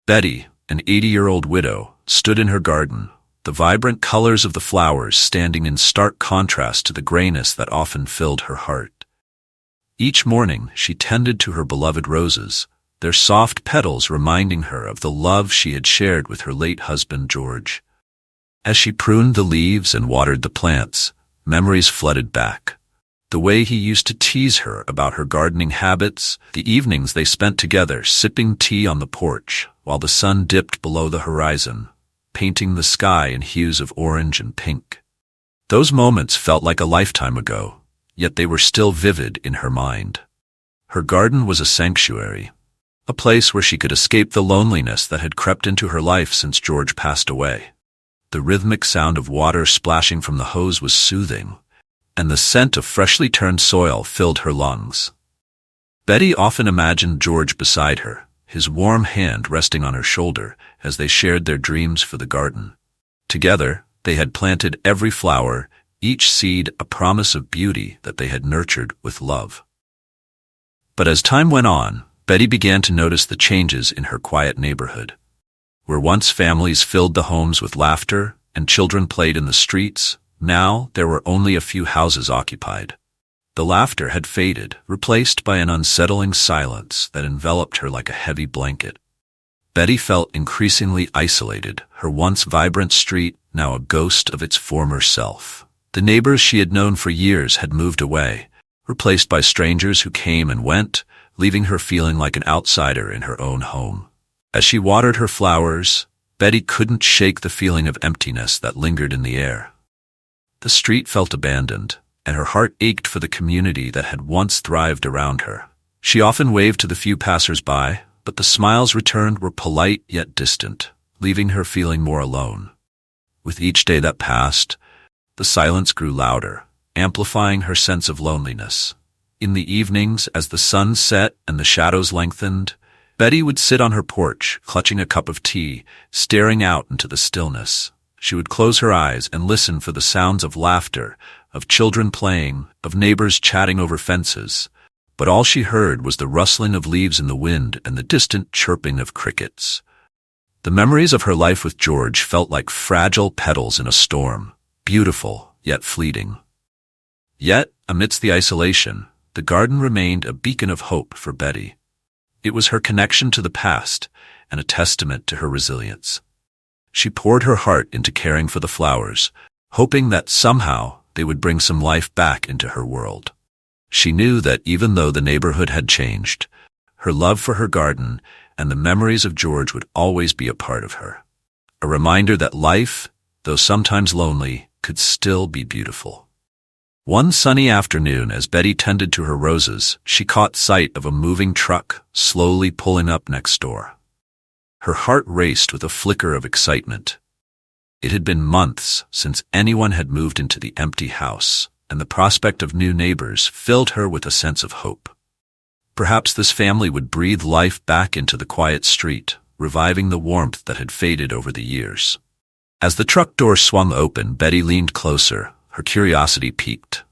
Betty, an 80-year-old widow, stood in her garden, the vibrant colors of the flowers standing in stark contrast to the grayness that often filled her heart. Each morning she tended to her beloved roses, their soft petals reminding her of the love she had shared with her late husband George. As she pruned the leaves and watered the plants, memories flooded back. The way he used to tease her about her gardening habits, the evenings they spent together sipping tea on the porch while the sun dipped below the horizon, painting the sky in hues of orange and pink. Those moments felt like a lifetime ago, yet they were still vivid in her mind. Her garden was a sanctuary, a place where she could escape the loneliness that had crept into her life since George passed away. The rhythmic sound of water splashing from the hose was soothing, and the scent of freshly turned soil filled her lungs. Betty often imagined George beside her, his warm hand resting on her shoulder as they shared their dreams for the garden. Together, they had planted every flower, each seed a promise of beauty that they had nurtured with love. But as time went on, Betty began to notice the changes in her quiet neighborhood. Where once families filled the homes with laughter and children played in the streets, now there were only a few houses occupied. The laughter had faded, replaced by an unsettling silence that enveloped her like a heavy blanket. Betty felt increasingly isolated, her once vibrant street now a ghost of its former self. The neighbors she had known for years had moved away, replaced by strangers who came and went, leaving her feeling like an outsider in her own home. As she watered her flowers, Betty couldn't shake the feeling of emptiness that lingered in the air. The street felt abandoned, and her heart ached for the community that had once thrived around her. She often waved to the few passers-by, but the smiles returned were polite yet distant, leaving her feeling more alone. With each day that passed, the silence grew louder, amplifying her sense of loneliness. In the evenings, as the sun set and the shadows lengthened, Betty would sit on her porch, clutching a cup of tea, staring out into the stillness. She would close her eyes and listen for the sounds of laughter, of children playing, of neighbors chatting over fences. But all she heard was the rustling of leaves in the wind and the distant chirping of crickets. The memories of her life with George felt like fragile petals in a storm, beautiful yet fleeting. Yet, amidst the isolation, the garden remained a beacon of hope for Betty. It was her connection to the past and a testament to her resilience. She poured her heart into caring for the flowers, hoping that somehow they would bring some life back into her world. She knew that even though the neighborhood had changed, her love for her garden and the memories of George would always be a part of her. A reminder that life, though sometimes lonely, could still be beautiful. One sunny afternoon, as Betty tended to her roses, she caught sight of a moving truck slowly pulling up next door. Her heart raced with a flicker of excitement. It had been months since anyone had moved into the empty house, and the prospect of new neighbors filled her with a sense of hope. Perhaps this family would breathe life back into the quiet street, reviving the warmth that had faded over the years. As the truck door swung open, Betty leaned closer, her curiosity piqued.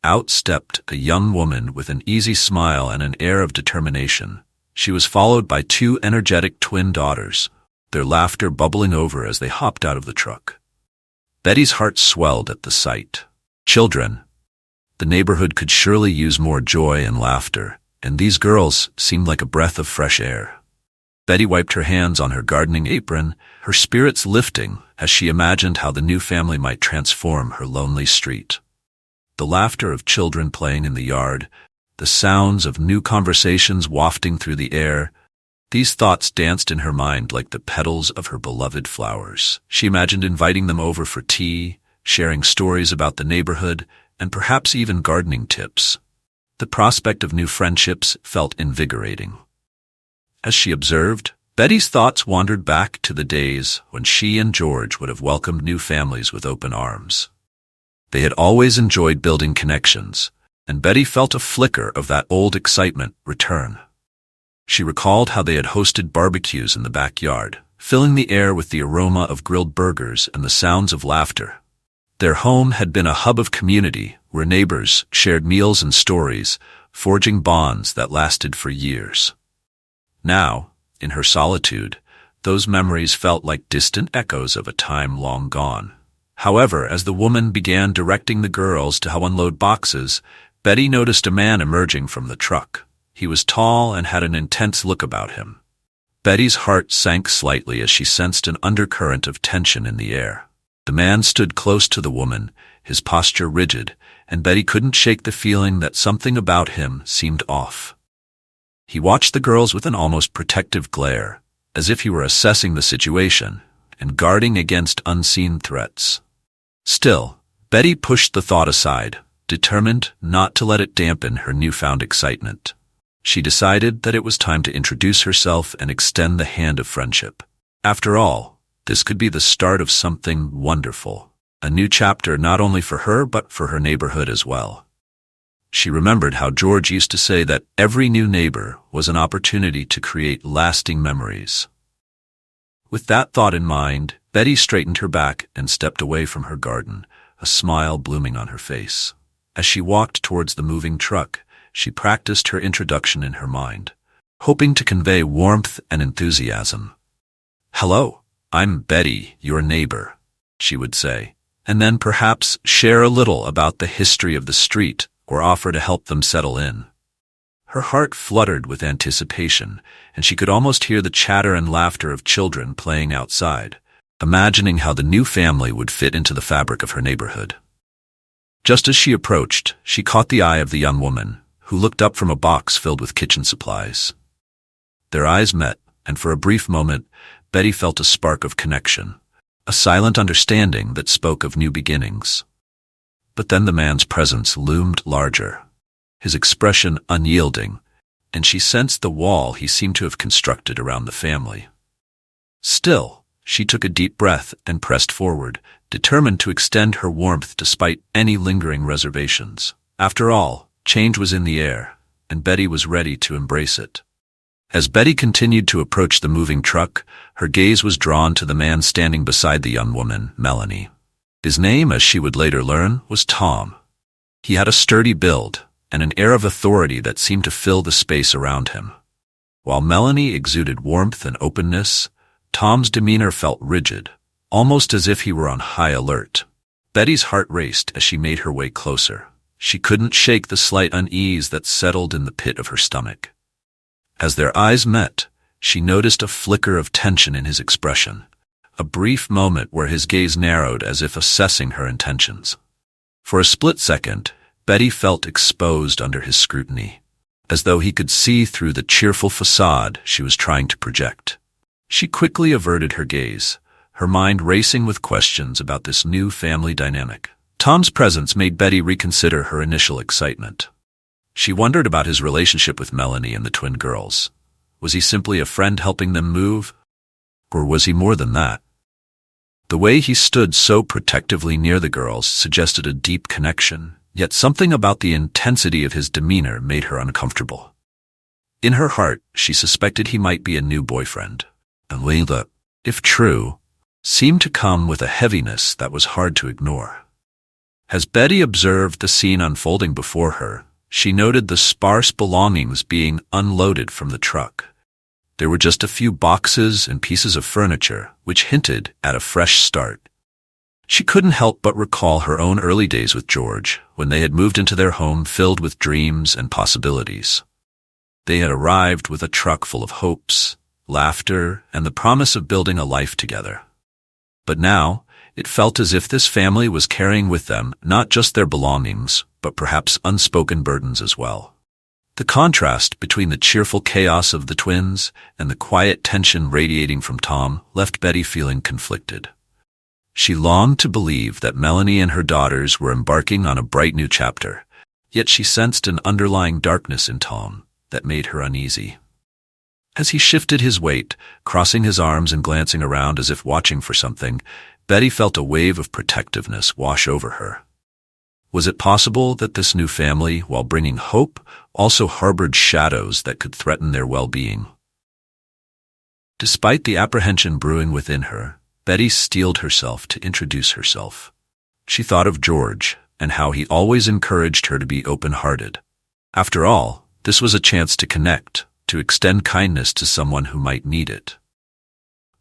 Out stepped a young woman with an easy smile and an air of determination. She was followed by two energetic twin daughters, their laughter bubbling over as they hopped out of the truck. Betty's heart swelled at the sight. Children. The neighborhood could surely use more joy and laughter, and these girls seemed like a breath of fresh air. Betty wiped her hands on her gardening apron, her spirits lifting as she imagined how the new family might transform her lonely street. The laughter of children playing in the yard, the sounds of new conversations wafting through the air, these thoughts danced in her mind like the petals of her beloved flowers. She imagined inviting them over for tea, sharing stories about the neighborhood, and perhaps even gardening tips. The prospect of new friendships felt invigorating. As she observed, Betty's thoughts wandered back to the days when she and George would have welcomed new families with open arms. They had always enjoyed building connections, and Betty felt a flicker of that old excitement return. She recalled how they had hosted barbecues in the backyard, filling the air with the aroma of grilled burgers and the sounds of laughter. Their home had been a hub of community where neighbors shared meals and stories, forging bonds that lasted for years. Now, in her solitude, those memories felt like distant echoes of a time long gone. However, as the woman began directing the girls to how unload boxes, Betty noticed a man emerging from the truck. He was tall and had an intense look about him. Betty's heart sank slightly as she sensed an undercurrent of tension in the air. The man stood close to the woman, his posture rigid, and Betty couldn't shake the feeling that something about him seemed off. He watched the girls with an almost protective glare, as if he were assessing the situation and guarding against unseen threats. Still, Betty pushed the thought aside, determined not to let it dampen her newfound excitement. She decided that it was time to introduce herself and extend the hand of friendship. After all, this could be the start of something wonderful, a new chapter not only for her but for her neighborhood as well. She remembered how George used to say that every new neighbor was an opportunity to create lasting memories. With that thought in mind, Betty straightened her back and stepped away from her garden, a smile blooming on her face. As she walked towards the moving truck, she practiced her introduction in her mind, hoping to convey warmth and enthusiasm. "Hello, I'm Betty, your neighbor," she would say, and then perhaps share a little about the history of the street or offer to help them settle in. Her heart fluttered with anticipation, and she could almost hear the chatter and laughter of children playing outside, imagining how the new family would fit into the fabric of her neighborhood. Just as she approached, she caught the eye of the young woman, who looked up from a box filled with kitchen supplies. Their eyes met, and for a brief moment, Betty felt a spark of connection, a silent understanding that spoke of new beginnings. But then the man's presence loomed larger, his expression unyielding, and she sensed the wall he seemed to have constructed around the family. Still, she took a deep breath and pressed forward, determined to extend her warmth despite any lingering reservations. After all, change was in the air, and Betty was ready to embrace it. As Betty continued to approach the moving truck, her gaze was drawn to the man standing beside the young woman, Melanie. His name, as she would later learn, was Tom. He had a sturdy build and an air of authority that seemed to fill the space around him. While Melanie exuded warmth and openness, Tom's demeanor felt rigid, almost as if he were on high alert. Betty's heart raced as she made her way closer. She couldn't shake the slight unease that settled in the pit of her stomach. As their eyes met, she noticed a flicker of tension in his expression, a brief moment where his gaze narrowed as if assessing her intentions. For a split second, Betty felt exposed under his scrutiny, as though he could see through the cheerful facade she was trying to project. She quickly averted her gaze, her mind racing with questions about this new family dynamic. Tom's presence made Betty reconsider her initial excitement. She wondered about his relationship with Melanie and the twin girls. Was he simply a friend helping them move? Or was he more than that? The way he stood so protectively near the girls suggested a deep connection, yet something about the intensity of his demeanor made her uncomfortable. In her heart, she suspected he might be a new boyfriend, and that, if true, seemed to come with a heaviness that was hard to ignore. As Betty observed the scene unfolding before her, she noted the sparse belongings being unloaded from the truck. There were just a few boxes and pieces of furniture, which hinted at a fresh start. She couldn't help but recall her own early days with George, when they had moved into their home filled with dreams and possibilities. They had arrived with a truck full of hopes, laughter, and the promise of building a life together. But now, it felt as if this family was carrying with them not just their belongings, but perhaps unspoken burdens as well. The contrast between the cheerful chaos of the twins and the quiet tension radiating from Tom left Betty feeling conflicted. She longed to believe that Melanie and her daughters were embarking on a bright new chapter, yet she sensed an underlying darkness in Tom that made her uneasy. As he shifted his weight, crossing his arms and glancing around as if watching for something, Betty felt a wave of protectiveness wash over her. Was it possible that this new family, while bringing hope, also harbored shadows that could threaten their well-being? Despite the apprehension brewing within her, Betty steeled herself to introduce herself. She thought of George and how he always encouraged her to be open-hearted. After all, this was a chance to connect, to extend kindness to someone who might need it.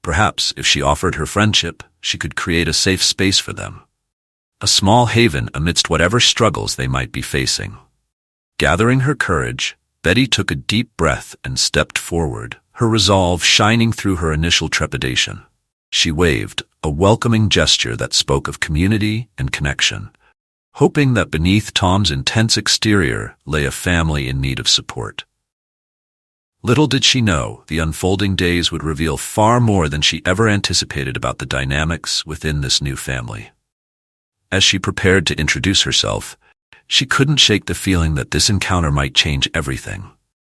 Perhaps if she offered her friendship, she could create a safe space for them. A small haven amidst whatever struggles they might be facing. Gathering her courage, Betty took a deep breath and stepped forward, her resolve shining through her initial trepidation. She waved, a welcoming gesture that spoke of community and connection, hoping that beneath Tom's intense exterior lay a family in need of support. Little did she know, the unfolding days would reveal far more than she ever anticipated about the dynamics within this new family. As she prepared to introduce herself, she couldn't shake the feeling that this encounter might change everything.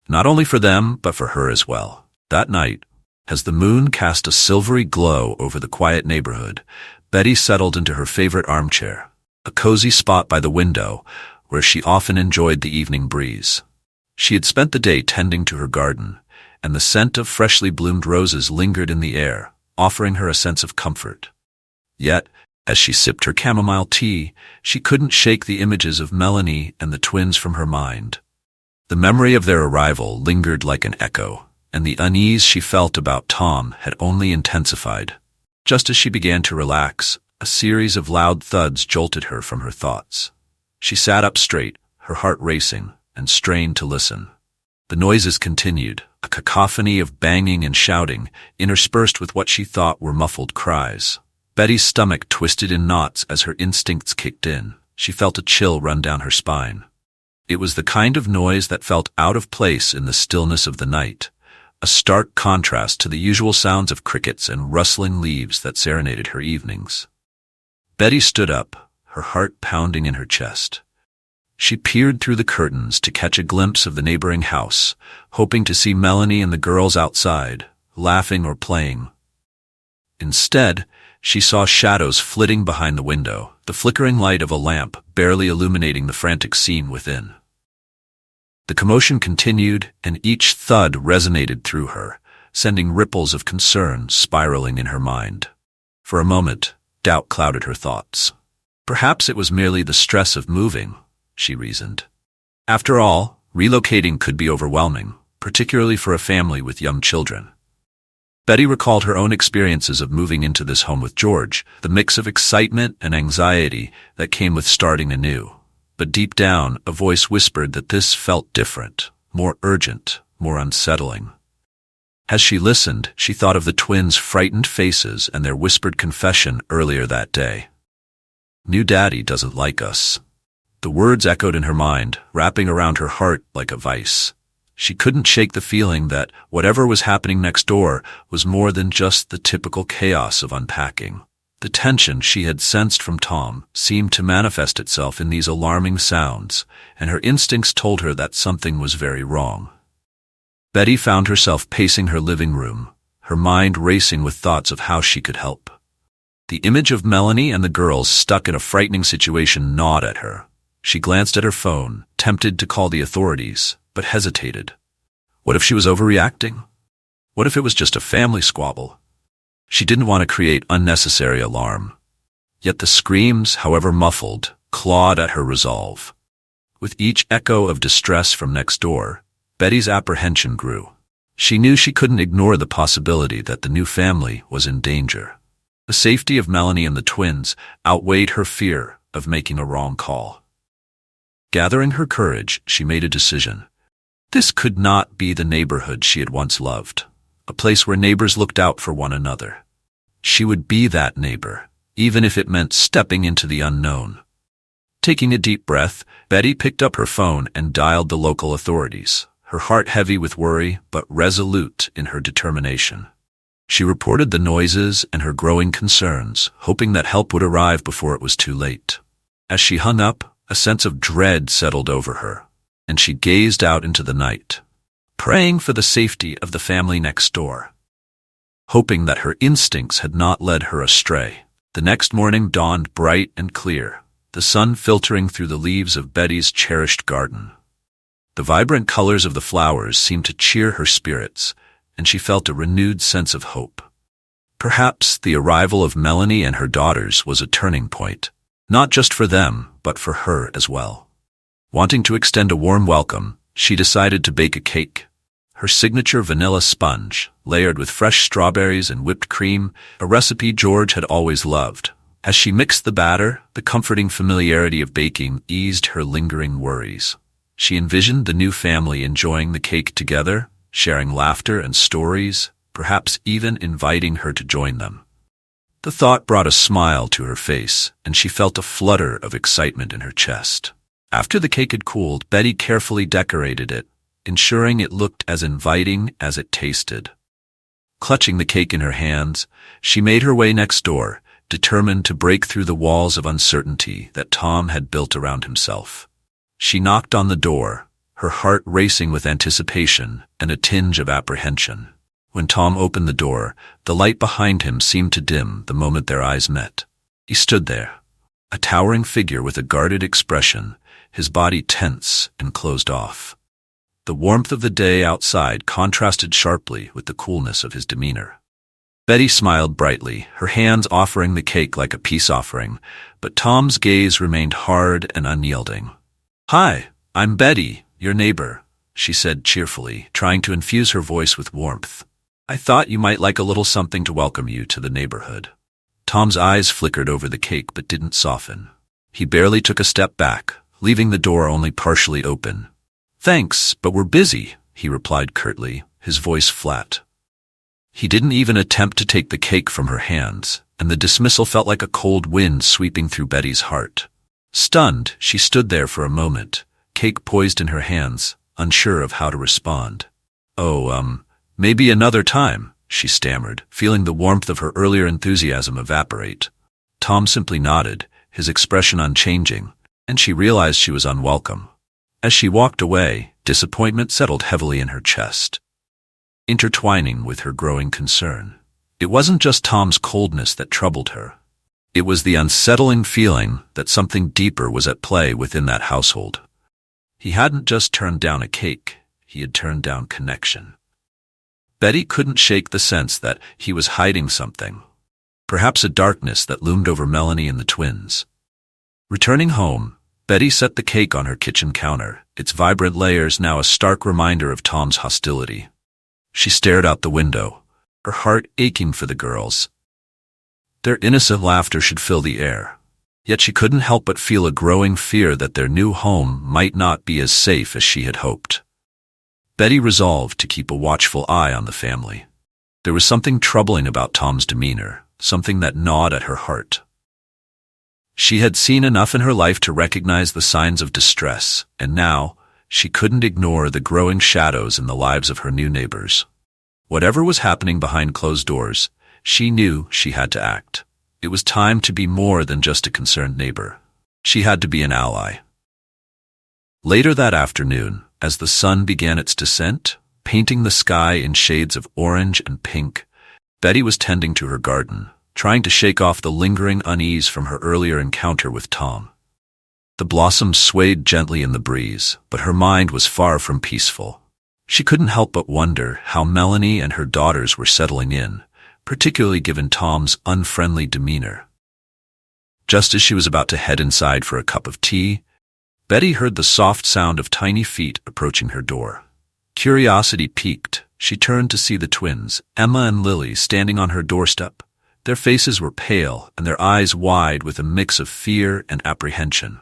Not only for them, but for her as well. That night, as the moon cast a silvery glow over the quiet neighborhood, Betty settled into her favorite armchair, a cozy spot by the window where she often enjoyed the evening breeze. She had spent the day tending to her garden, and the scent of freshly bloomed roses lingered in the air, offering her a sense of comfort. Yet, as she sipped her chamomile tea, she couldn't shake the images of Melanie and the twins from her mind. The memory of their arrival lingered like an echo, and the unease she felt about Tom had only intensified. Just as she began to relax, a series of loud thuds jolted her from her thoughts. She sat up straight, her heart racing, and strained to listen. The noises continued, a cacophony of banging and shouting, interspersed with what she thought were muffled cries. Betty's stomach twisted in knots as her instincts kicked in. She felt a chill run down her spine. It was the kind of noise that felt out of place in the stillness of the night, a stark contrast to the usual sounds of crickets and rustling leaves that serenaded her evenings. Betty stood up, her heart pounding in her chest. She peered through the curtains to catch a glimpse of the neighboring house, hoping to see Melanie and the girls outside, laughing or playing. Instead, she saw shadows flitting behind the window, the flickering light of a lamp barely illuminating the frantic scene within. The commotion continued, and each thud resonated through her, sending ripples of concern spiraling in her mind. For a moment, doubt clouded her thoughts. Perhaps it was merely the stress of moving, she reasoned. After all, relocating could be overwhelming, particularly for a family with young children. Betty recalled her own experiences of moving into this home with George, the mix of excitement and anxiety that came with starting anew. But deep down, a voice whispered that this felt different, more urgent, more unsettling. As she listened, she thought of the twins' frightened faces and their whispered confession earlier that day. "New daddy doesn't like us." The words echoed in her mind, wrapping around her heart like a vice. She couldn't shake the feeling that whatever was happening next door was more than just the typical chaos of unpacking. The tension she had sensed from Tom seemed to manifest itself in these alarming sounds, and her instincts told her that something was very wrong. Betty found herself pacing her living room, her mind racing with thoughts of how she could help. The image of Melanie and the girls stuck in a frightening situation gnawed at her. She glanced at her phone, tempted to call the authorities, but hesitated. What if she was overreacting? What if it was just a family squabble? She didn't want to create unnecessary alarm. Yet the screams, however muffled, clawed at her resolve. With each echo of distress from next door, Betty's apprehension grew. She knew she couldn't ignore the possibility that the new family was in danger. The safety of Melanie and the twins outweighed her fear of making a wrong call. Gathering her courage, she made a decision. This could not be the neighborhood she had once loved, a place where neighbors looked out for one another. She would be that neighbor, even if it meant stepping into the unknown. Taking a deep breath, Betty picked up her phone and dialed the local authorities, her heart heavy with worry but resolute in her determination. She reported the noises and her growing concerns, hoping that help would arrive before it was too late. As she hung up, a sense of dread settled over her, and she gazed out into the night, praying for the safety of the family next door. Hoping that her instincts had not led her astray, the next morning dawned bright and clear, the sun filtering through the leaves of Betty's cherished garden. The vibrant colors of the flowers seemed to cheer her spirits, and she felt a renewed sense of hope. Perhaps the arrival of Melanie and her daughters was a turning point, not just for them, but for her as well. Wanting to extend a warm welcome, she decided to bake a cake. her signature vanilla sponge, layered with fresh strawberries and whipped cream, a recipe George had always loved. As she mixed the batter, the comforting familiarity of baking eased her lingering worries. She envisioned the new family enjoying the cake together, sharing laughter and stories, perhaps even inviting her to join them. The thought brought a smile to her face, and she felt a flutter of excitement in her chest. After the cake had cooled, Betty carefully decorated it, ensuring it looked as inviting as it tasted. Clutching the cake in her hands, she made her way next door, determined to break through the walls of uncertainty that Tom had built around himself. She knocked on the door, her heart racing with anticipation and a tinge of apprehension. When Tom opened the door, the light behind him seemed to dim the moment their eyes met. He stood there, a towering figure with a guarded expression, his body tense and closed off. The warmth of the day outside contrasted sharply with the coolness of his demeanor. Betty smiled brightly, her hands offering the cake like a peace offering, but Tom's gaze remained hard and unyielding. "Hi, I'm Betty, your neighbor," she said cheerfully, trying to infuse her voice with warmth. "I thought you might like a little something to welcome you to the neighborhood." Tom's eyes flickered over the cake but didn't soften. He barely took a step back, leaving the door only partially open. "Thanks, but we're busy," he replied curtly, his voice flat. He didn't even attempt to take the cake from her hands, and the dismissal felt like a cold wind sweeping through Betty's heart. Stunned, she stood there for a moment, cake poised in her hands, unsure of how to respond. Maybe another time," she stammered, feeling the warmth of her earlier enthusiasm evaporate. Tom simply nodded, his expression unchanging, and she realized she was unwelcome. As she walked away, disappointment settled heavily in her chest, intertwining with her growing concern. It wasn't just Tom's coldness that troubled her. It was the unsettling feeling that something deeper was at play within that household. He hadn't just turned down a cake, he had turned down connection. Betty couldn't shake the sense that he was hiding something, perhaps a darkness that loomed over Melanie and the twins. Returning home, Betty set the cake on her kitchen counter, its vibrant layers now a stark reminder of Tom's hostility. She stared out the window, her heart aching for the girls. Their innocent laughter should fill the air. Yet she couldn't help but feel a growing fear that their new home might not be as safe as she had hoped. Betty resolved to keep a watchful eye on the family. There was something troubling about Tom's demeanor, something that gnawed at her heart. She had seen enough in her life to recognize the signs of distress, and now she couldn't ignore the growing shadows in the lives of her new neighbors. Whatever was happening behind closed doors, she knew she had to act. It was time to be more than just a concerned neighbor. She had to be an ally. Later that afternoon, as the sun began its descent, painting the sky in shades of orange and pink, Betty was tending to her garden, trying to shake off the lingering unease from her earlier encounter with Tom. The blossoms swayed gently in the breeze, but her mind was far from peaceful. She couldn't help but wonder how Melanie and her daughters were settling in, particularly given Tom's unfriendly demeanor. Just as she was about to head inside for a cup of tea, Betty heard the soft sound of tiny feet approaching her door. Curiosity piqued, she turned to see the twins, Emma and Lily, standing on her doorstep. Their faces were pale and their eyes wide with a mix of fear and apprehension.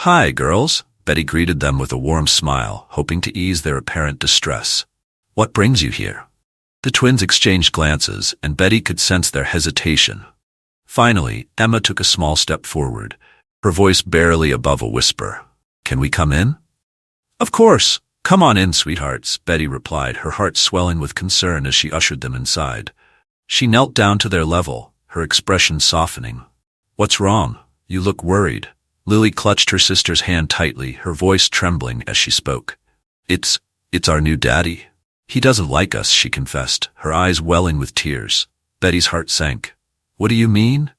"Hi, girls," Betty greeted them with a warm smile, hoping to ease their apparent distress. "What brings you here?" The twins exchanged glances, and Betty could sense their hesitation. Finally, Emma took a small step forward, her voice barely above a whisper. "Can we come in?" "Of course. Come on in, sweethearts," Betty replied, her heart swelling with concern as she ushered them inside. She knelt down to their level, her expression softening. "What's wrong? You look worried." Lily clutched her sister's hand tightly, her voice trembling as she spoke. It's our new daddy. He doesn't like us," she confessed, her eyes welling with tears. Betty's heart sank. "What do you mean?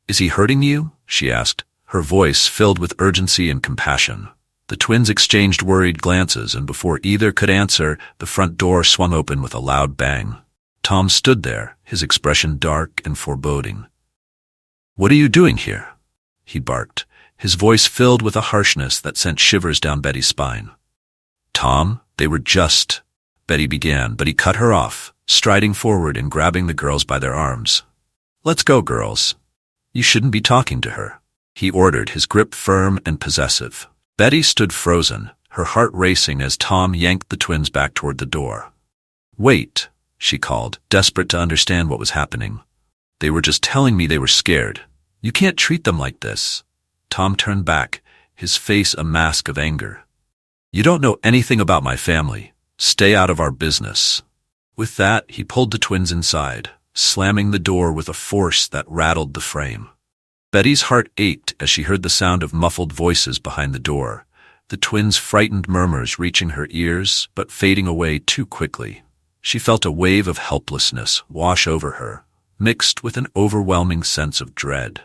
Is he hurting you?" she asked, her voice filled with urgency and compassion. The twins exchanged worried glances, and before either could answer, the front door swung open with a loud bang. Tom stood there, his expression dark and foreboding. "What are you doing here?" he barked, his voice filled with a harshness that sent shivers down Betty's spine. "Tom, they were just..." Betty began, but he cut her off, striding forward and grabbing the girls by their arms. "Let's go, girls. You shouldn't be talking to her," he ordered, his grip firm and possessive. Betty stood frozen, her heart racing as Tom yanked the twins back toward the door. "Wait," she called, desperate to understand what was happening. "They were just telling me they were scared. You can't treat them like this." Tom turned back, his face a mask of anger. "You don't know anything about my family. Stay out of our business." With that, he pulled the twins inside, slamming the door with a force that rattled the frame. Betty's heart ached as she heard the sound of muffled voices behind the door, the twins' frightened murmurs reaching her ears but fading away too quickly. She felt a wave of helplessness wash over her, mixed with an overwhelming sense of dread.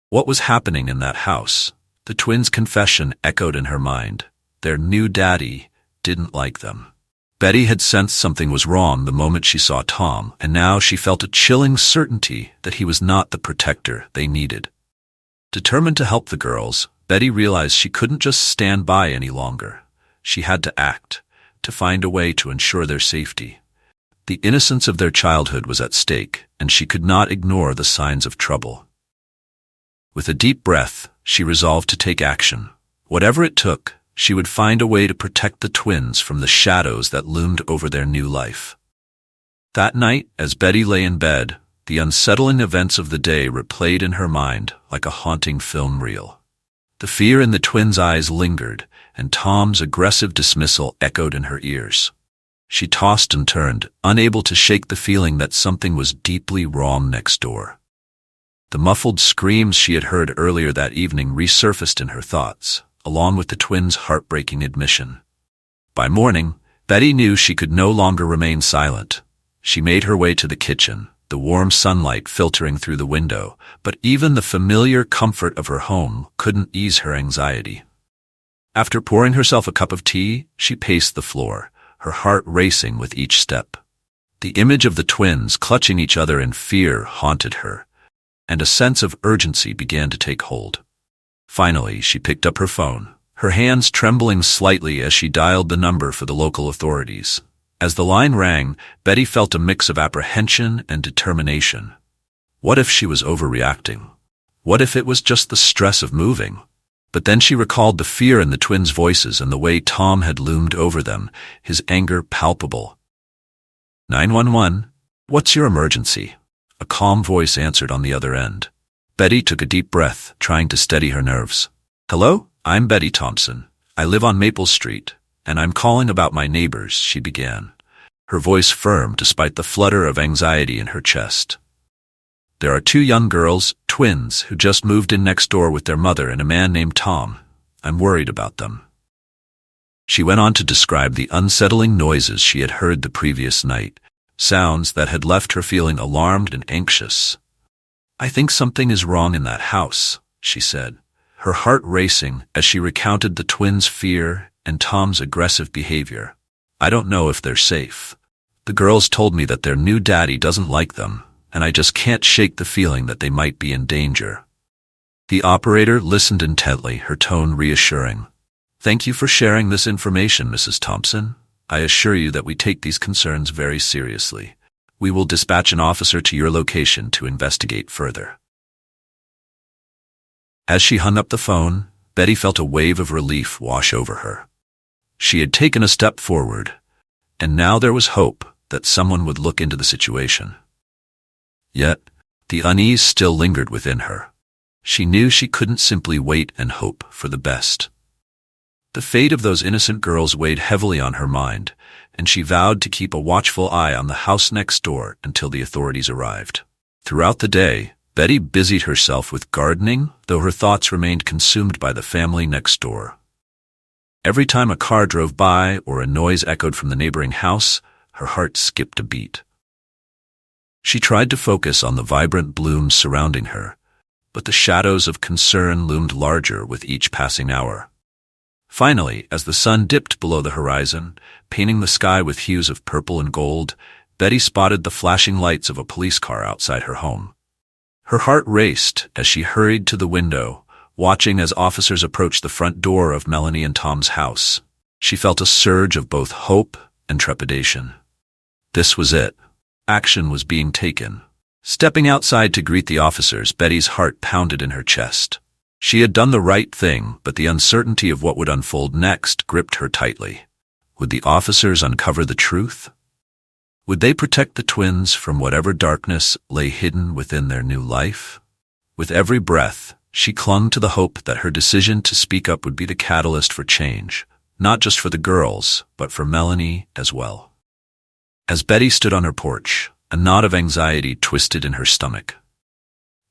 What was happening in that house? The twins' confession echoed in her mind. Their new daddy didn't like them. Betty had sensed something was wrong the moment she saw Tom, and now she felt a chilling certainty that he was not the protector they needed. Determined to help the girls, Betty realized she couldn't just stand by any longer. She had to act, to find a way to ensure their safety. The innocence of their childhood was at stake, and she could not ignore the signs of trouble. With a deep breath, she resolved to take action. Whatever it took, she would find a way to protect the twins from the shadows that loomed over their new life. That night, as Betty lay in bed, the unsettling events of the day replayed in her mind like a haunting film reel. The fear in the twins' eyes lingered, and Tom's aggressive dismissal echoed in her ears. She tossed and turned, unable to shake the feeling that something was deeply wrong next door. The muffled screams she had heard earlier that evening resurfaced in her thoughts, along with the twins' heartbreaking admission. By morning, Betty knew she could no longer remain silent. She made her way to the kitchen, the warm sunlight filtering through the window, but even the familiar comfort of her home couldn't ease her anxiety. After pouring herself a cup of tea, she paced the floor, her heart racing with each step. The image of the twins clutching each other in fear haunted her, and a sense of urgency began to take hold. Finally, she picked up her phone, her hands trembling slightly as she dialed the number for the local authorities. As the line rang, Betty felt a mix of apprehension and determination. What if she was overreacting? What if it was just the stress of moving? But then she recalled the fear in the twins' voices and the way Tom had loomed over them, his anger palpable. 911, what's your emergency? A calm voice answered on the other end. Betty took a deep breath, trying to steady her nerves. Hello, I'm Betty Thompson. I live on Maple Street, and I'm calling about my neighbors, she began, her voice firm despite the flutter of anxiety in her chest. There are 2 young girls, twins, who just moved in next door with their mother and a man named Tom. I'm worried about them. She went on to describe the unsettling noises she had heard the previous night, sounds that had left her feeling alarmed and anxious. I think something is wrong in that house, she said, her heart racing as she recounted the twins' fear and Tom's aggressive behavior. I don't know if they're safe. The girls told me that their new daddy doesn't like them, and I just can't shake the feeling that they might be in danger. The operator listened intently, her tone reassuring. Thank you for sharing this information, Mrs. Thompson. I assure you that we take these concerns very seriously. We will dispatch an officer to your location to investigate further. As she hung up the phone, Betty felt a wave of relief wash over her. She had taken a step forward, and now there was hope that someone would look into the situation. Yet, the unease still lingered within her. She knew she couldn't simply wait and hope for the best. The fate of those innocent girls weighed heavily on her mind, and she vowed to keep a watchful eye on the house next door until the authorities arrived. Throughout the day, Betty busied herself with gardening, though her thoughts remained consumed by the family next door. Every time a car drove by or a noise echoed from the neighboring house, her heart skipped a beat. She tried to focus on the vibrant blooms surrounding her, but the shadows of concern loomed larger with each passing hour. Finally, as the sun dipped below the horizon, painting the sky with hues of purple and gold, Betty spotted the flashing lights of a police car outside her home. Her heart raced as she hurried to the window, watching as officers approached the front door of Melanie and Tom's house. She felt a surge of both hope and trepidation. This was it. Action was being taken. Stepping outside to greet the officers, Betty's heart pounded in her chest. She had done the right thing, but the uncertainty of what would unfold next gripped her tightly. Would the officers uncover the truth? Would they protect the twins from whatever darkness lay hidden within their new life? With every breath, she clung to the hope that her decision to speak up would be the catalyst for change, not just for the girls, but for Melanie as well. As Betty stood on her porch, a knot of anxiety twisted in her stomach.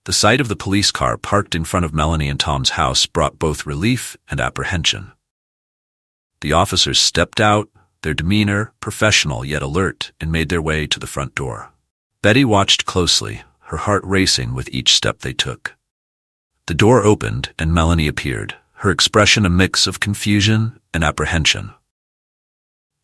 The sight of the police car parked in front of Melanie and Tom's house brought both relief and apprehension. The officers stepped out, their demeanor professional yet alert, and made their way to the front door. Betty watched closely, her heart racing with each step they took. The door opened and Melanie appeared, her expression a mix of confusion and apprehension.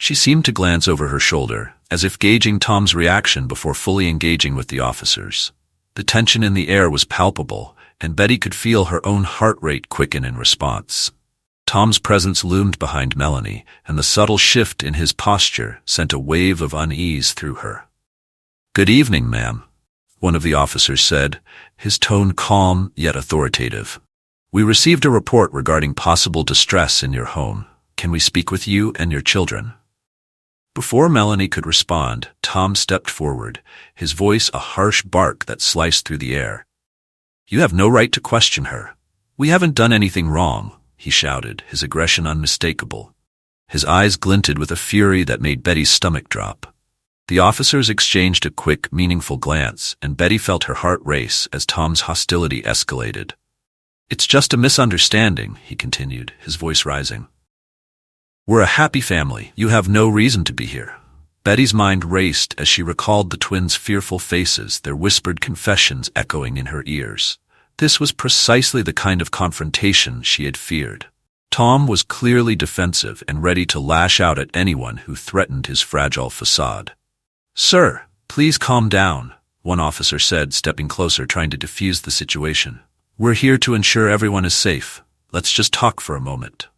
She seemed to glance over her shoulder, as if gauging Tom's reaction before fully engaging with the officers. The tension in the air was palpable, and Betty could feel her own heart rate quicken in response. Tom's presence loomed behind Melanie, and the subtle shift in his posture sent a wave of unease through her. "Good evening, ma'am," one of the officers said, his tone calm yet authoritative. "We received a report regarding possible distress in your home. Can we speak with you and your children?" Before Melanie could respond, Tom stepped forward, his voice a harsh bark that sliced through the air. "You have no right to question her. We haven't done anything wrong," he shouted, his aggression unmistakable. His eyes glinted with a fury that made Betty's stomach drop. The officers exchanged a quick, meaningful glance, and Betty felt her heart race as Tom's hostility escalated. "It's just a misunderstanding," he continued, his voice rising. "We're a happy family. You have no reason to be here." Betty's mind raced as she recalled the twins' fearful faces, their whispered confessions echoing in her ears. This was precisely the kind of confrontation she had feared. Tom was clearly defensive and ready to lash out at anyone who threatened his fragile facade. "Sir, please calm down," one officer said, stepping closer, trying to defuse the situation. "We're here to ensure everyone is safe. Let's just talk for a moment."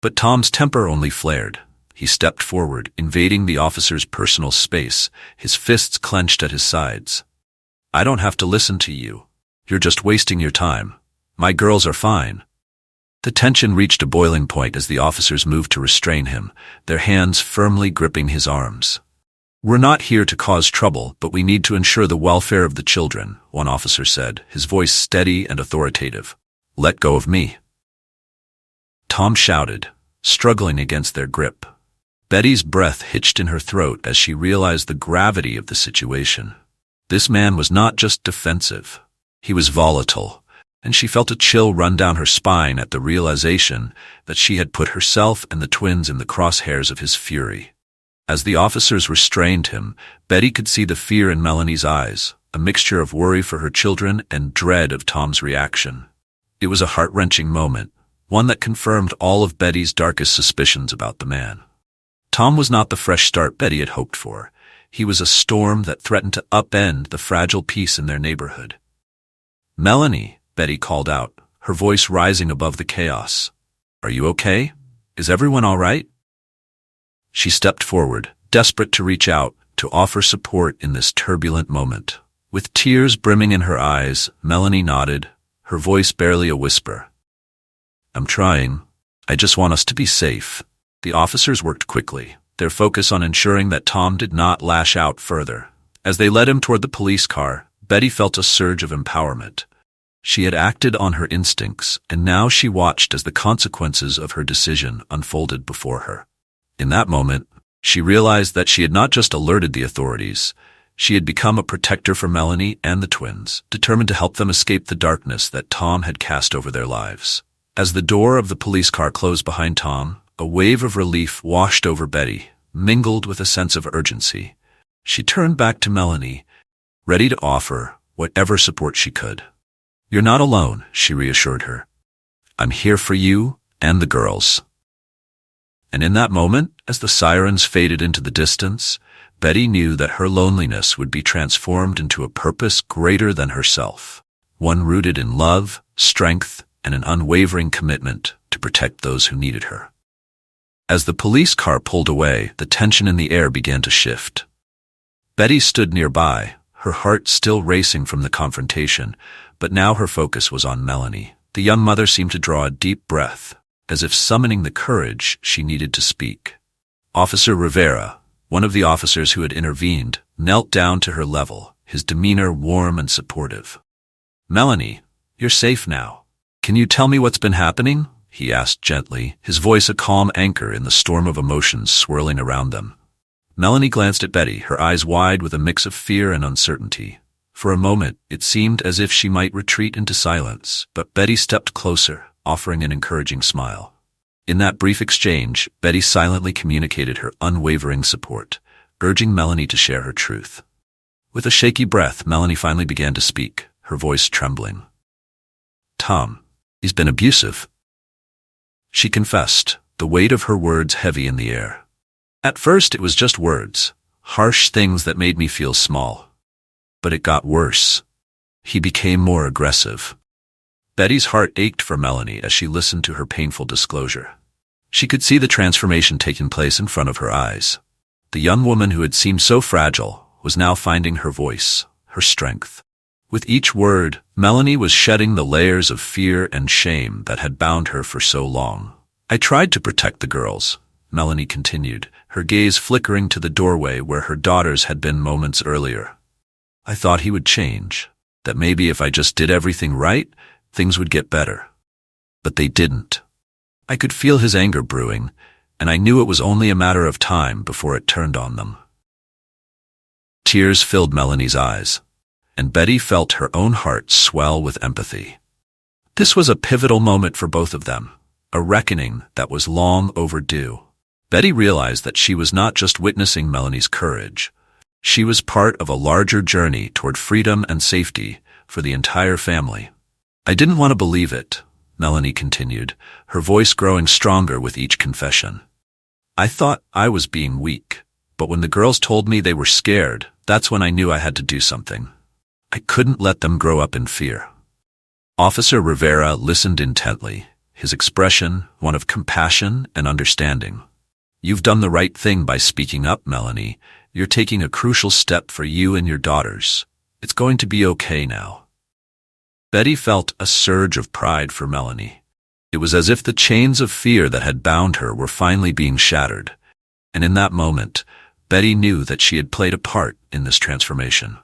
But Tom's temper only flared. He stepped forward, invading the officer's personal space, his fists clenched at his sides. "I don't have to listen to you. You're just wasting your time. My girls are fine." The tension reached a boiling point as the officers moved to restrain him, their hands firmly gripping his arms. "We're not here to cause trouble, but we need to ensure the welfare of the children," one officer said, his voice steady and authoritative. "Let go of me." Tom shouted, struggling against their grip. Betty's breath hitched in her throat as she realized the gravity of the situation. This man was not just defensive. He was volatile, and she felt a chill run down her spine at the realization that she had put herself and the twins in the crosshairs of his fury. As the officers restrained him, Betty could see the fear in Melanie's eyes, a mixture of worry for her children and dread of Tom's reaction. It was a heart-wrenching moment, one that confirmed all of Betty's darkest suspicions about the man. Tom was not the fresh start Betty had hoped for. He was a storm that threatened to upend the fragile peace in their neighborhood. "Melanie," Betty called out, her voice rising above the chaos. "Are you okay? Is everyone all right?" She stepped forward, desperate to reach out, to offer support in this turbulent moment. With tears brimming in her eyes, Melanie nodded, her voice barely a whisper. "I'm trying. I just want us to be safe." The officers worked quickly, their focus on ensuring that Tom did not lash out further. As they led him toward the police car, Betty felt a surge of empowerment. She had acted on her instincts, and now she watched as the consequences of her decision unfolded before her. In that moment, she realized that she had not just alerted the authorities, she had become a protector for Melanie and the twins, determined to help them escape the darkness that Tom had cast over their lives. As the door of the police car closed behind Tom, a wave of relief washed over Betty, mingled with a sense of urgency. She turned back to Melanie, ready to offer whatever support she could. "You're not alone," she reassured her. "I'm here for you and the girls." And in that moment, as the sirens faded into the distance, Betty knew that her loneliness would be transformed into a purpose greater than herself, one rooted in love, strength, and an unwavering commitment to protect those who needed her. As the police car pulled away, the tension in the air began to shift. Betty stood nearby, her heart still racing from the confrontation, but now her focus was on Melanie. The young mother seemed to draw a deep breath, as if summoning the courage she needed to speak. Officer Rivera, one of the officers who had intervened, knelt down to her level, his demeanor warm and supportive. "Melanie, you're safe now. Can you tell me what's been happening?" he asked gently, his voice a calm anchor in the storm of emotions swirling around them. Melanie glanced at Betty, her eyes wide with a mix of fear and uncertainty. For a moment, it seemed as if she might retreat into silence, but Betty stepped closer, offering an encouraging smile. In that brief exchange, Betty silently communicated her unwavering support, urging Melanie to share her truth. With a shaky breath, Melanie finally began to speak, her voice trembling. "Tom, he's been abusive," she confessed, the weight of her words heavy in the air. "At first it was just words, harsh things that made me feel small. But it got worse. He became more aggressive." Betty's heart ached for Melanie as she listened to her painful disclosure. She could see the transformation taking place in front of her eyes. The young woman who had seemed so fragile was now finding her voice, her strength. With each word, Melanie was shedding the layers of fear and shame that had bound her for so long. "I tried to protect the girls," Melanie continued, her gaze flickering to the doorway where her daughters had been moments earlier. "I thought he would change, that maybe if I just did everything right, things would get better. But they didn't. I could feel his anger brewing, and I knew it was only a matter of time before it turned on them." Tears filled Melanie's eyes, and Betty felt her own heart swell with empathy. This was a pivotal moment for both of them, a reckoning that was long overdue. Betty realized that she was not just witnessing Melanie's courage. She was part of a larger journey toward freedom and safety for the entire family. "I didn't want to believe it," Melanie continued, her voice growing stronger with each confession. "I thought I was being weak, but when the girls told me they were scared, that's when I knew I had to do something. I couldn't let them grow up in fear." Officer Rivera listened intently, his expression one of compassion and understanding. "You've done the right thing by speaking up, Melanie. You're taking a crucial step for you and your daughters. It's going to be okay now." Betty felt a surge of pride for Melanie. It was as if the chains of fear that had bound her were finally being shattered, and in that moment, Betty knew that she had played a part in this transformation.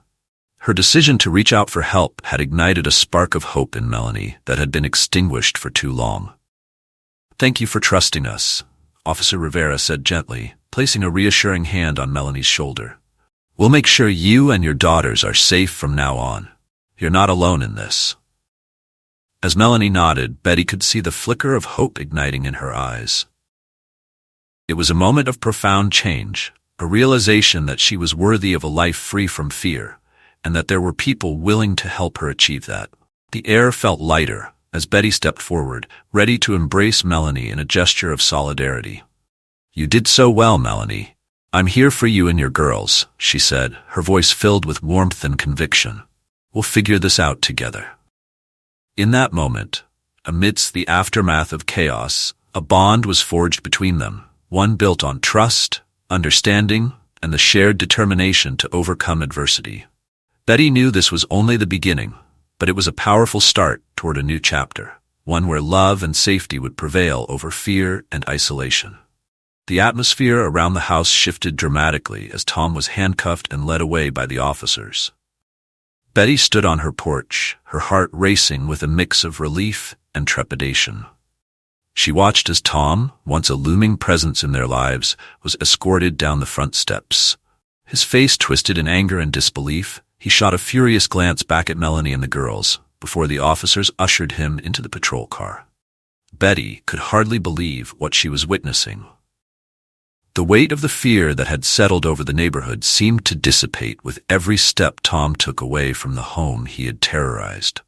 Her decision to reach out for help had ignited a spark of hope in Melanie that had been extinguished for too long. "Thank you for trusting us," Officer Rivera said gently, placing a reassuring hand on Melanie's shoulder. "We'll make sure you and your daughters are safe from now on. You're not alone in this." As Melanie nodded, Betty could see the flicker of hope igniting in her eyes. It was a moment of profound change, a realization that she was worthy of a life free from fear, and that there were people willing to help her achieve that. The air felt lighter as Betty stepped forward, ready to embrace Melanie in a gesture of solidarity. "You did so well, Melanie. I'm here for you and your girls," she said, her voice filled with warmth and conviction. "We'll figure this out together." In that moment, amidst the aftermath of chaos, a bond was forged between them, one built on trust, understanding, and the shared determination to overcome adversity. Betty knew this was only the beginning, but it was a powerful start toward a new chapter, one where love and safety would prevail over fear and isolation. The atmosphere around the house shifted dramatically as Tom was handcuffed and led away by the officers. Betty stood on her porch, her heart racing with a mix of relief and trepidation. She watched as Tom, once a looming presence in their lives, was escorted down the front steps. His face twisted in anger and disbelief, he shot a furious glance back at Melanie and the girls before the officers ushered him into the patrol car. Betty could hardly believe what she was witnessing. The weight of the fear that had settled over the neighborhood seemed to dissipate with every step Tom took away from the home he had terrorized.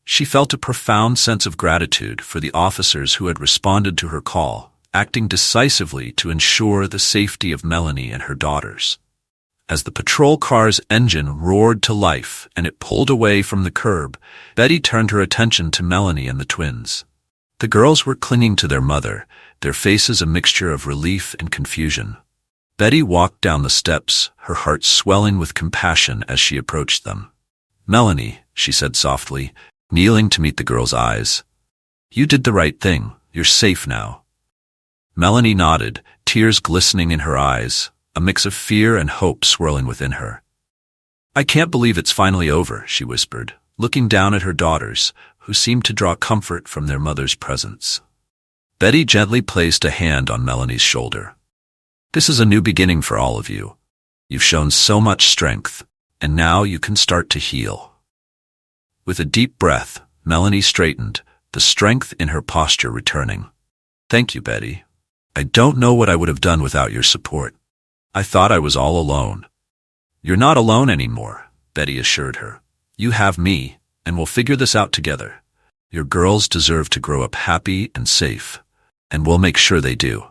She felt a profound sense of gratitude for the officers who had responded to her call, acting decisively to ensure the safety of Melanie and her daughters. As the patrol car's engine roared to life and it pulled away from the curb, Betty turned her attention to Melanie and the twins. The girls were clinging to their mother, their faces a mixture of relief and confusion. Betty walked down the steps, her heart swelling with compassion as she approached them. "Melanie," she said softly, kneeling to meet the girl's eyes. "You did the right thing. You're safe now." Melanie nodded, tears glistening in her eyes, a mix of fear and hope swirling within her. "I can't believe it's finally over," she whispered, looking down at her daughters, who seemed to draw comfort from their mother's presence. Betty gently placed a hand on Melanie's shoulder. "This is a new beginning for all of you. You've shown so much strength, and now you can start to heal." With a deep breath, Melanie straightened, the strength in her posture returning. "Thank you, Betty. I don't know what I would have done without your support. I thought I was all alone." "You're not alone anymore," Betty assured her. "You have me, and we'll figure this out together. Your girls deserve to grow up happy and safe, and we'll make sure they do."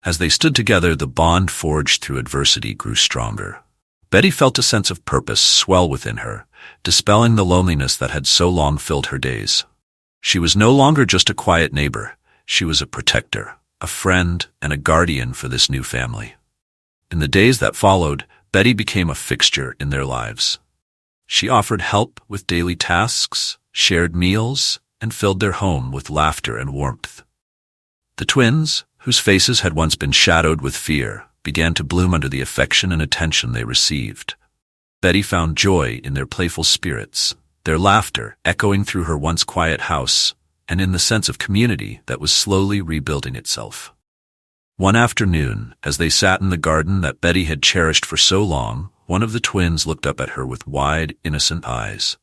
As they stood together, the bond forged through adversity grew stronger. Betty felt a sense of purpose swell within her, dispelling the loneliness that had so long filled her days. She was no longer just a quiet neighbor. She was a protector, a friend, and a guardian for this new family. In the days that followed, Betty became a fixture in their lives. She offered help with daily tasks, shared meals, and filled their home with laughter and warmth. The twins, whose faces had once been shadowed with fear, began to bloom under the affection and attention they received. Betty found joy in their playful spirits, their laughter echoing through her once quiet house, and in the sense of community that was slowly rebuilding itself. One afternoon, as they sat in the garden that Betty had cherished for so long, one of the twins looked up at her with wide, innocent eyes.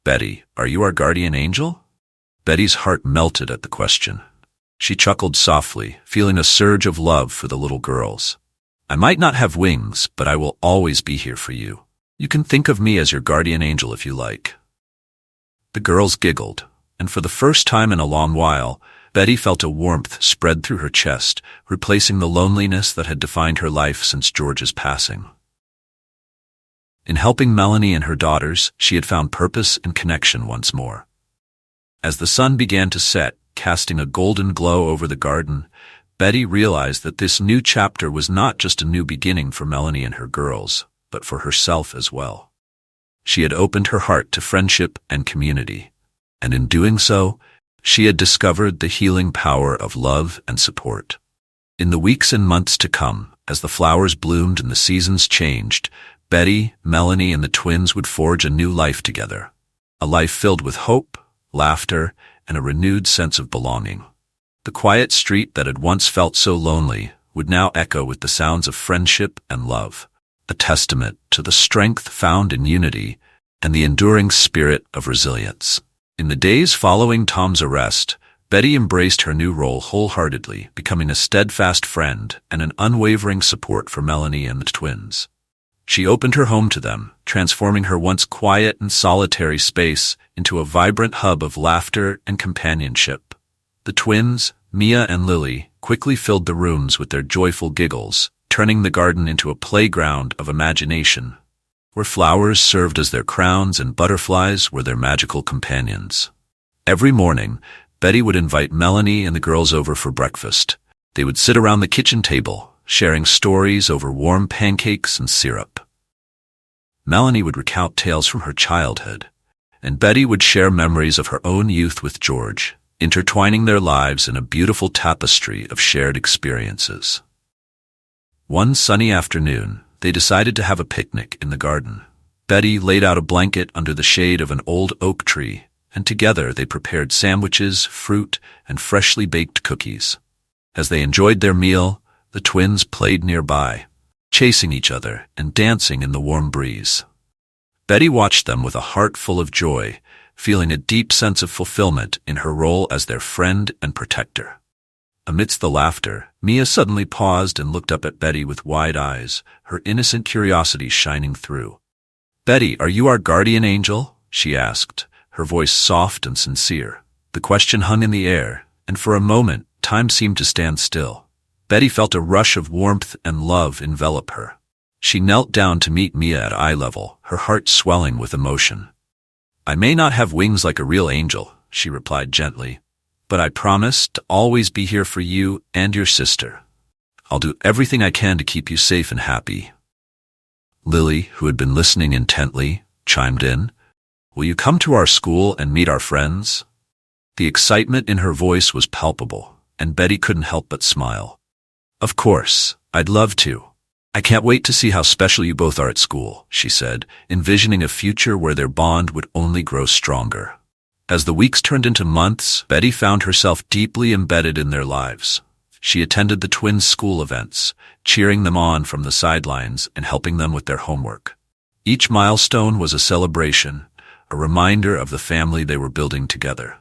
"Betty, are you our guardian angel?" Betty's heart melted at the question. She chuckled softly, feeling a surge of love for the little girls. "I might not have wings, but I will always be here for you. You can think of me as your guardian angel if you like." The girls giggled, and for the first time in a long while, Betty felt a warmth spread through her chest, replacing the loneliness that had defined her life since George's passing. In helping Melanie and her daughters, she had found purpose and connection once more. As the sun began to set, casting a golden glow over the garden, Betty realized that this new chapter was not just a new beginning for Melanie and her girls, but for herself as well. She had opened her heart to friendship and community, and in doing so, she had discovered the healing power of love and support. In the weeks and months to come, as the flowers bloomed and the seasons changed, Betty, Melanie, and the twins would forge a new life together. A life filled with hope, laughter, and a renewed sense of belonging. The quiet street that had once felt so lonely would now echo with the sounds of friendship and love, a testament to the strength found in unity and the enduring spirit of resilience. In the days following Tom's arrest, Betty embraced her new role wholeheartedly, becoming a steadfast friend and an unwavering support for Melanie and the twins. She opened her home to them, transforming her once quiet and solitary space into a vibrant hub of laughter and companionship. The twins, Mia and Lily, quickly filled the rooms with their joyful giggles, turning the garden into a playground of imagination, where flowers served as their crowns and butterflies were their magical companions. Every morning, Betty would invite Melanie and the girls over for breakfast. They would sit around the kitchen table, sharing stories over warm pancakes and syrup. Melanie would recount tales from her childhood, and Betty would share memories of her own youth with George, intertwining their lives in a beautiful tapestry of shared experiences. One sunny afternoon, they decided to have a picnic in the garden. Betty laid out a blanket under the shade of an old oak tree, and together they prepared sandwiches, fruit, and freshly baked cookies. As they enjoyed their meal, the twins played nearby, chasing each other and dancing in the warm breeze. Betty watched them with a heart full of joy, feeling a deep sense of fulfillment in her role as their friend and protector. Amidst the laughter, Mia suddenly paused and looked up at Betty with wide eyes, her innocent curiosity shining through. "Betty, are you our guardian angel?" she asked, her voice soft and sincere. The question hung in the air, and for a moment, time seemed to stand still. Betty felt a rush of warmth and love envelop her. She knelt down to meet Mia at eye level, her heart swelling with emotion. "I may not have wings like a real angel," she replied gently, but I promise to always be here for you and your sister. I'll do everything I can to keep you safe and happy." Lily, who had been listening intently, chimed in, "Will you come to our school and meet our friends?" The excitement in her voice was palpable, and Betty couldn't help but smile. "Of course, I'd love to. I can't wait to see how special you both are at school," she said, envisioning a future where their bond would only grow stronger. As the weeks turned into months, Betty found herself deeply embedded in their lives. She attended the twins' school events, cheering them on from the sidelines and helping them with their homework. Each milestone was a celebration, a reminder of the family they were building together.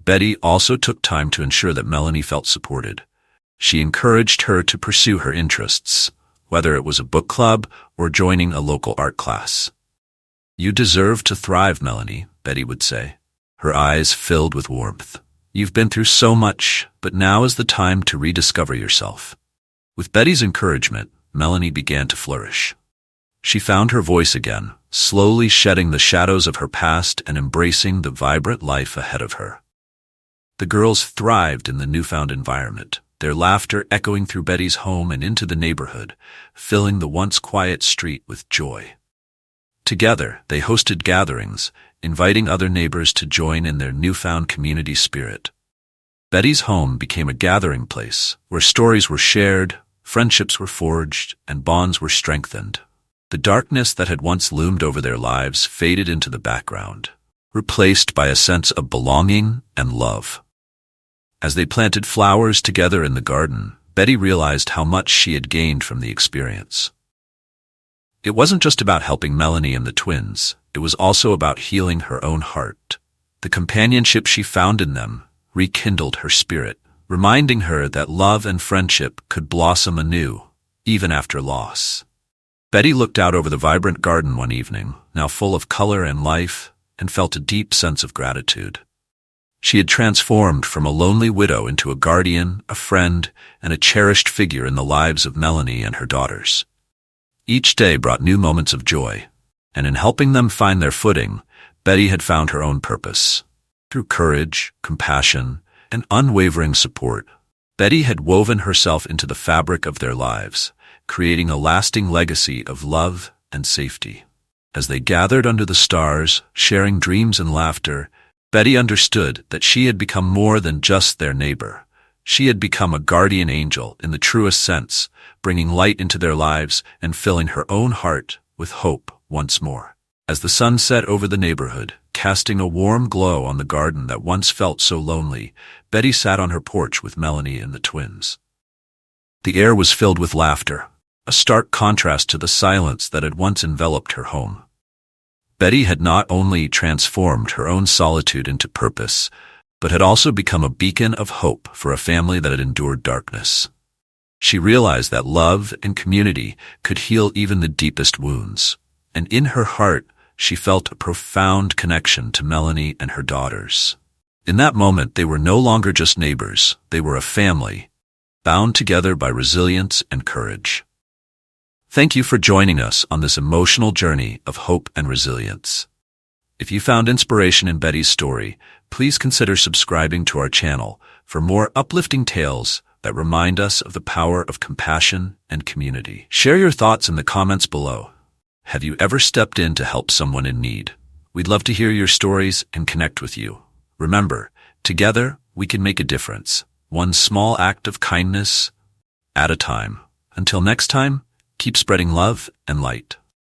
Betty also took time to ensure that Melanie felt supported. She encouraged her to pursue her interests, whether it was a book club or joining a local art class. "You deserve to thrive, Melanie," Betty would say, her eyes filled with warmth. "You've been through so much, but now is the time to rediscover yourself." With Betty's encouragement, Melanie began to flourish. She found her voice again, slowly shedding the shadows of her past and embracing the vibrant life ahead of her. The girls thrived in the newfound environment, their laughter echoing through Betty's home and into the neighborhood, filling the once quiet street with joy. Together, they hosted gatherings, inviting other neighbors to join in their newfound community spirit. Betty's home became a gathering place where stories were shared, friendships were forged, and bonds were strengthened. The darkness that had once loomed over their lives faded into the background, replaced by a sense of belonging and love. As they planted flowers together in the garden, Betty realized how much she had gained from the experience. It wasn't just about helping Melanie and the twins, it was also about healing her own heart. The companionship she found in them rekindled her spirit, reminding her that love and friendship could blossom anew, even after loss. Betty looked out over the vibrant garden one evening, now full of color and life, and felt a deep sense of gratitude. She had transformed from a lonely widow into a guardian, a friend, and a cherished figure in the lives of Melanie and her daughters. Each day brought new moments of joy, and in helping them find their footing, Betty had found her own purpose. Through courage, compassion, and unwavering support, Betty had woven herself into the fabric of their lives, creating a lasting legacy of love and safety. As they gathered under the stars, sharing dreams and laughter, Betty understood that she had become more than just their neighbor. She had become a guardian angel in the truest sense, bringing light into their lives and filling her own heart with hope once more. As the sun set over the neighborhood, casting a warm glow on the garden that once felt so lonely, Betty sat on her porch with Melanie and the twins. The air was filled with laughter, a stark contrast to the silence that had once enveloped her home. Betty had not only transformed her own solitude into purpose, but had also become a beacon of hope for a family that had endured darkness. She realized that love and community could heal even the deepest wounds, and in her heart she felt a profound connection to Melanie and her daughters. In that moment, they were no longer just neighbors, they were a family, bound together by resilience and courage. Thank you for joining us on this emotional journey of hope and resilience. If you found inspiration in Betty's story, please consider subscribing to our channel for more uplifting tales that remind us of the power of compassion and community. Share your thoughts in the comments below. Have you ever stepped in to help someone in need? We'd love to hear your stories and connect with you. Remember, together we can make a difference, one small act of kindness at a time. Until next time, keep spreading love and light.